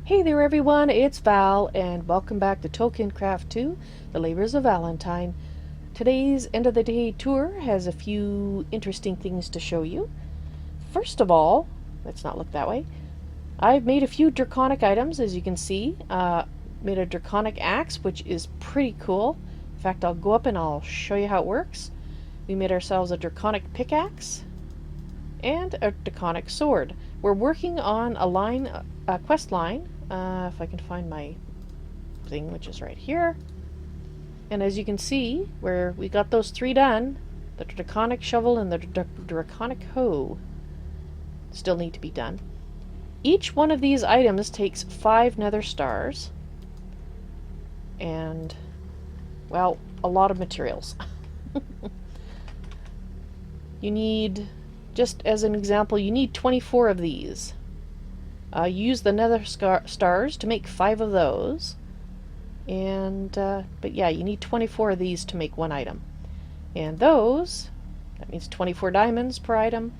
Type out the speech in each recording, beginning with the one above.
Hey there everyone, it's Val, and welcome back to Tolkiencraft II, The Labors of Valentine. Today's end of the day tour has a few interesting things to show you. First of all, let's not look that way, I've made a few draconic items, as you can see. Made a draconic axe, which is pretty cool. In fact, I'll go up and I'll show you how it works. We made ourselves a draconic pickaxe and a draconic sword. We're working on a quest line. If I can find my thing, which is right here. And as you can see, where we got those three done, the draconic shovel and the draconic hoe still need to be done. Each one of these items takes 5 nether stars and, well, a lot of materials. You need, just as an example, you need 24 of these. Use the nether stars to make 5 of those. And, but yeah, you need 24 of these to make one item. And those, that means 24 diamonds per item.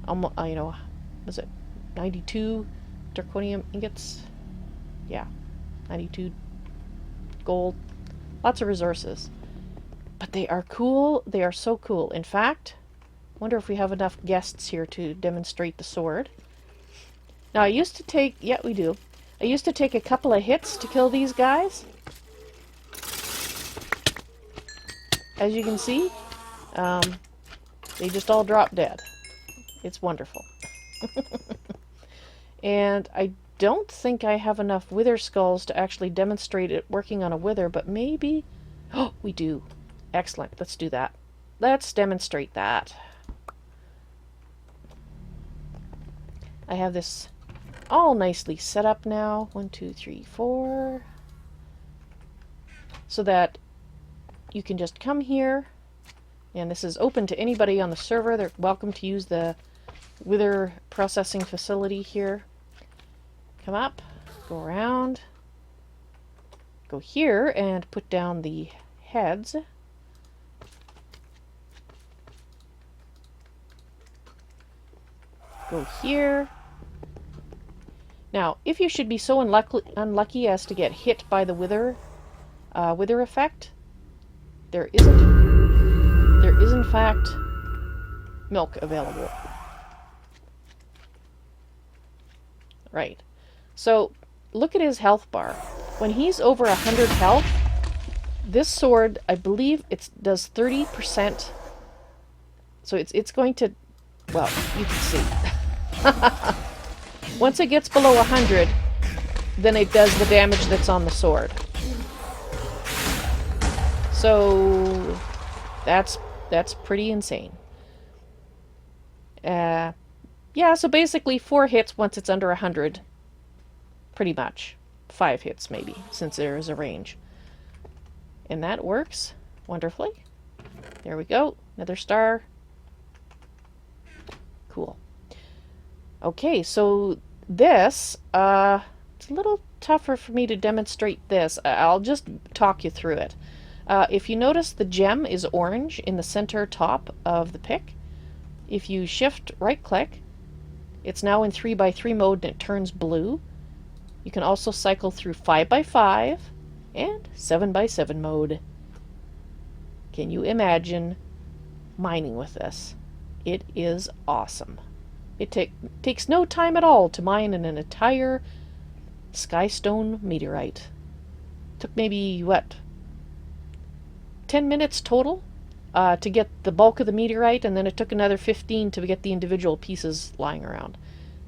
Was it 92 draconium ingots? Yeah, 92 gold. Lots of resources. But they are cool. They are so cool. In fact, I wonder if we have enough guests here to demonstrate the sword. Now, I used to take, yeah, we do. I used to take a couple of hits to kill these guys. As you can see, they just all drop dead. It's wonderful. And I don't think I have enough wither skulls to actually demonstrate it working on a wither, but maybe... Oh, we do. Excellent. Let's do that. Let's demonstrate that. I have this all nicely set up now. 1, 2, 3, 4. So that you can just come here, and this is open to anybody on the server. They're welcome to use the wither processing facility here. Come up, go around, go here and put down the heads. Go here. Now, if you should be so unlucky as to get hit by the wither effect, there is in fact milk available. Right. So, look at his health bar. When he's over 100 health, this sword, I believe it does 30%. So it's going to, well, you can see. Once it gets below 100, then it does the damage that's on the sword. So that's pretty insane. Yeah, so basically 4 hits once it's under 100. Pretty much. 5 hits maybe, since there is a range. And that works wonderfully. There we go. Another star. Cool. Okay, so this, it's a little tougher for me to demonstrate this. I'll just talk you through it. If you notice, the gem is orange in the center top of the pick. If you shift right click, it's now in 3x3 mode and it turns blue. You can also cycle through 5x5 and 7x7 mode. Can you imagine mining with this? It is awesome. It takes no time at all to mine an entire skystone meteorite. Took maybe, what, 10 minutes total to get the bulk of the meteorite, and then it took another 15 to get the individual pieces lying around.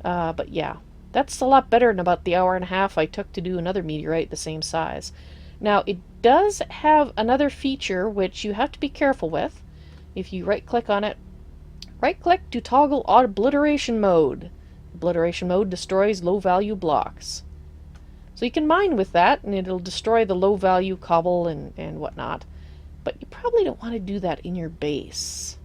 But yeah, that's a lot better than about the hour and a half I took to do another meteorite the same size. Now, it does have another feature which you have to be careful with. If you right-click on it, right-click to toggle obliteration mode. Obliteration mode destroys low-value blocks. So you can mine with that, and it'll destroy the low-value cobble and whatnot. But you probably don't want to do that in your base.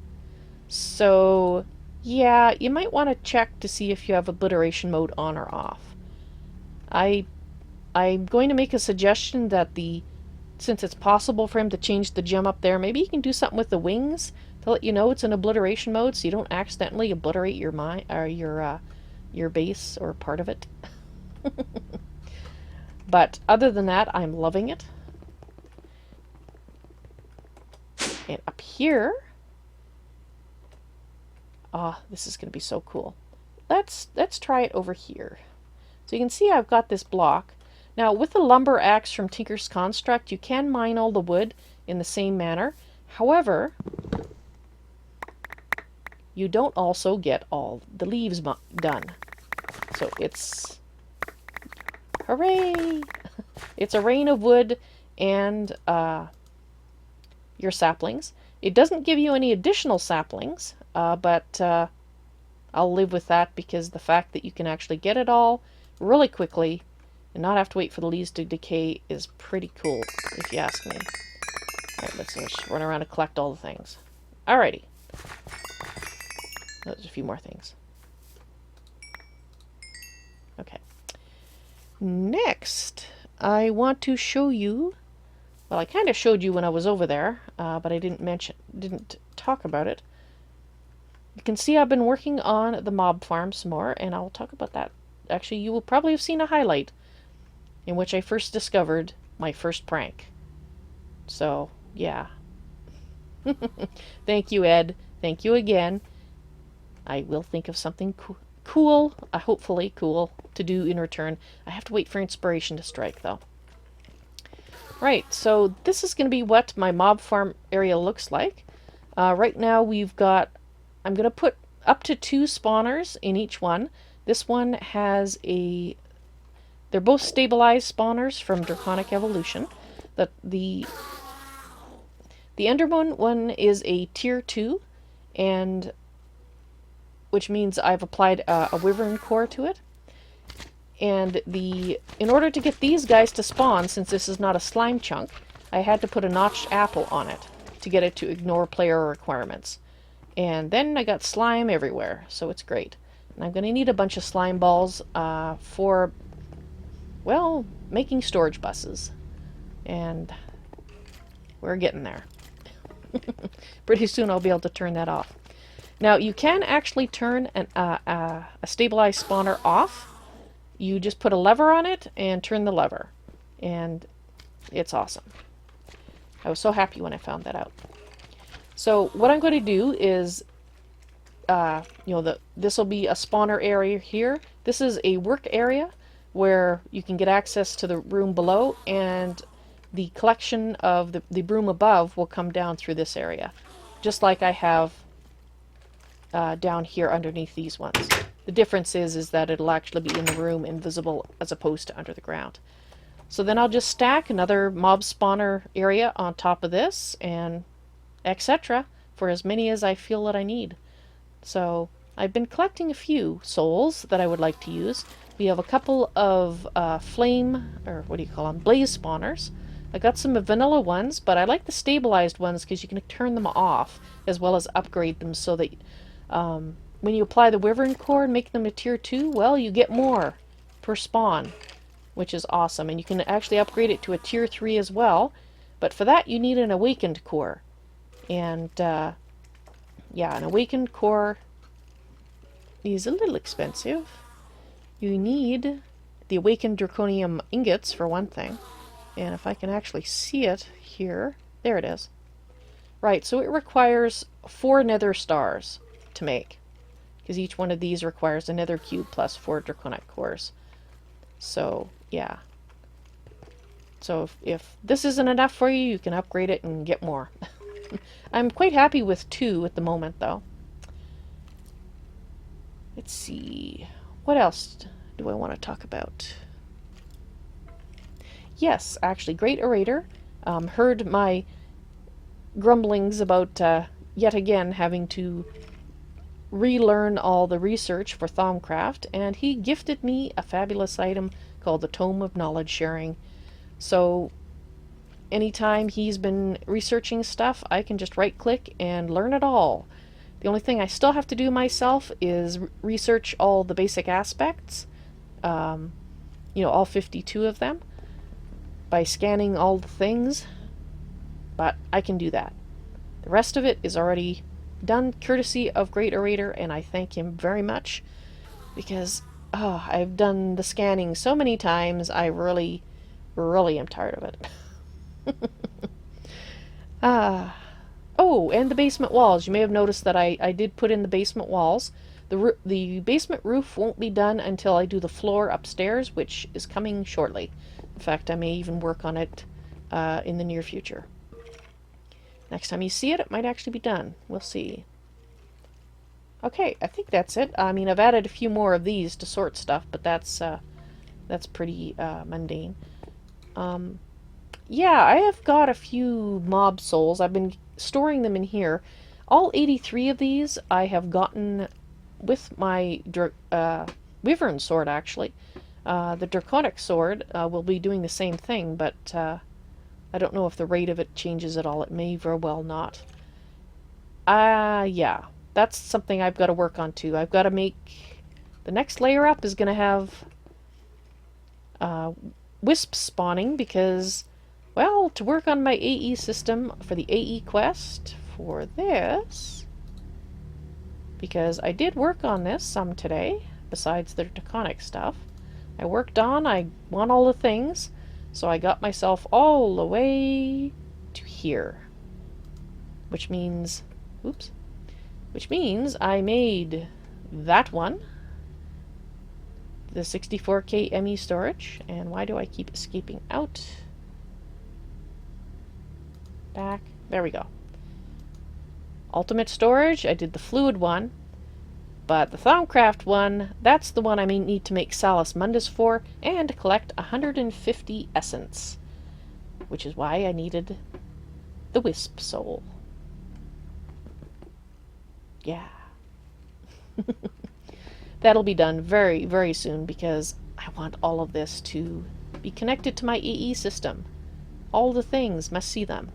So, yeah, you might want to check to see if you have obliteration mode on or off. I'm going to make a suggestion that since it's possible for him to change the gem up there, maybe you can do something with the wings to let you know it's in obliteration mode, so you don't accidentally obliterate your your base or part of it. But other than that, I'm loving it. And up here, this is going to be so cool. Let's try it over here. So you can see I've got this block. Now with the lumber axe from Tinker's Construct, you can mine all the wood in the same manner. However, you don't also get all the leaves done. So it's, hooray! It's a rain of wood and your saplings. It doesn't give you any additional saplings, but I'll live with that because the fact that you can actually get it all really quickly and not have to wait for the leaves to decay is pretty cool, if you ask me. Alright, let's just run around and collect all the things. Alrighty. There's a few more things. Okay. Next, I want to show you, well, I kind of showed you when I was over there, but I didn't talk about it. You can see I've been working on the mob farm some more, and I'll talk about that. Actually, you will probably have seen a highlight in which I first discovered my first prank. So, yeah. Thank you, Ed. Thank you again. I will think of something cool, hopefully cool, to do in return. I have to wait for inspiration to strike, though. Right, so this is going to be what my mob farm area looks like. Right now we've got, I'm going to put up to 2 spawners in each one. This one has they're both stabilized spawners from Draconic Evolution. The Enderman one is a tier 2, and which means I've applied a wyvern core to it. And in order to get these guys to spawn, since this is not a slime chunk, I had to put a notched apple on it to get it to ignore player requirements. And then I got slime everywhere, so it's great. And I'm going to need a bunch of slime balls for, well, making storage buses. And we're getting there. Pretty soon I'll be able to turn that off. Now, you can actually turn a stabilized spawner off. You just put a lever on it and turn the lever. And it's awesome. I was so happy when I found that out. So what I'm going to do is, this will be a spawner area here. This is a work area where you can get access to the room below, and the collection of the room above will come down through this area, just like I have down here underneath these ones. The difference is that it'll actually be in the room invisible as opposed to under the ground. So then I'll just stack another mob spawner area on top of this, and etc. for as many as I feel that I need. So I've been collecting a few souls that I would like to use. We have a couple of flame, or what do you call them, blaze spawners. I got some vanilla ones, but I like the stabilized ones because you can turn them off as well as upgrade them so that when you apply the wyvern core and make them a tier 2, well, you get more per spawn, which is awesome. And you can actually upgrade it to a tier 3 as well, but for that you need an awakened core. And yeah, an awakened core is a little expensive. You need the awakened draconium ingots for one thing, and if I can actually see it here, there it is. Right, so it requires 4 nether stars to make, because each one of these requires a nether cube plus 4 draconic cores. So yeah, so if this isn't enough for you, you can upgrade it and get more. I'm quite happy with 2 at the moment, though. Let's see, what else do I want to talk about? Yes, actually, Great Orator heard my grumblings about yet again having to relearn all the research for Tholmcraft, and he gifted me a fabulous item called the Tome of Knowledge Sharing. So anytime he's been researching stuff, I can just right-click and learn it all. The only thing I still have to do myself is research all the basic aspects, all 52 of them, by scanning all the things, but I can do that. The rest of it is already done courtesy of Great Orator, and I thank him very much, because I've done the scanning so many times, I really, really am tired of it. Ah. Oh, and the basement walls. You may have noticed that I did put in the basement walls. The basement roof won't be done until I do the floor upstairs, which is coming shortly. In fact, I may even work on it in the near future. Next time you see it, it might actually be done. We'll see. Okay, I think that's it. I mean, I've added a few more of these to sort stuff, but that's pretty mundane. Yeah, I have got a few mob souls. I've been storing them in here. All 83 of these I have gotten with my Wyvern sword, actually. The Draconic sword will be doing the same thing, but I don't know if the rate of it changes at all. It may very well not. Yeah, that's something I've got to work on too. I've got to make... The next layer up is going to have wisps spawning because, well, to work on my AE system for the AE quest for this, because I did work on this some today, besides the Draconic stuff. I won all the things, so I got myself all the way to here. Which means, oops, which means I made that one, the 64K ME storage, and why do I keep escaping out? Back, there we go. Ultimate storage, I did the fluid one, but the Thaumcraft one, that's the one I may need to make Salus Mundus for, and collect 150 essence, which is why I needed the Wisp Soul. Yeah. That'll be done very, very soon because I want all of this to be connected to my AE system. All the things, must see them.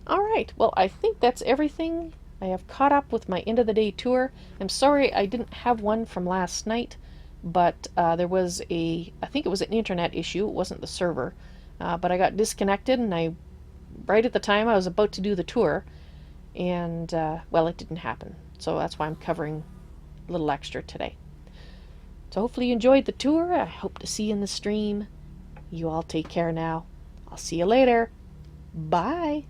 Alright, well, I think that's everything. I have caught up with my end of the day tour. I'm sorry I didn't have one from last night, but there was I think it was an internet issue, it wasn't the server, but I got disconnected and right at the time I was about to do the tour, and, well, it didn't happen. So that's why I'm covering a little extra today. So hopefully you enjoyed the tour. I hope to see you in the stream. You all take care now. I'll see you later. Bye.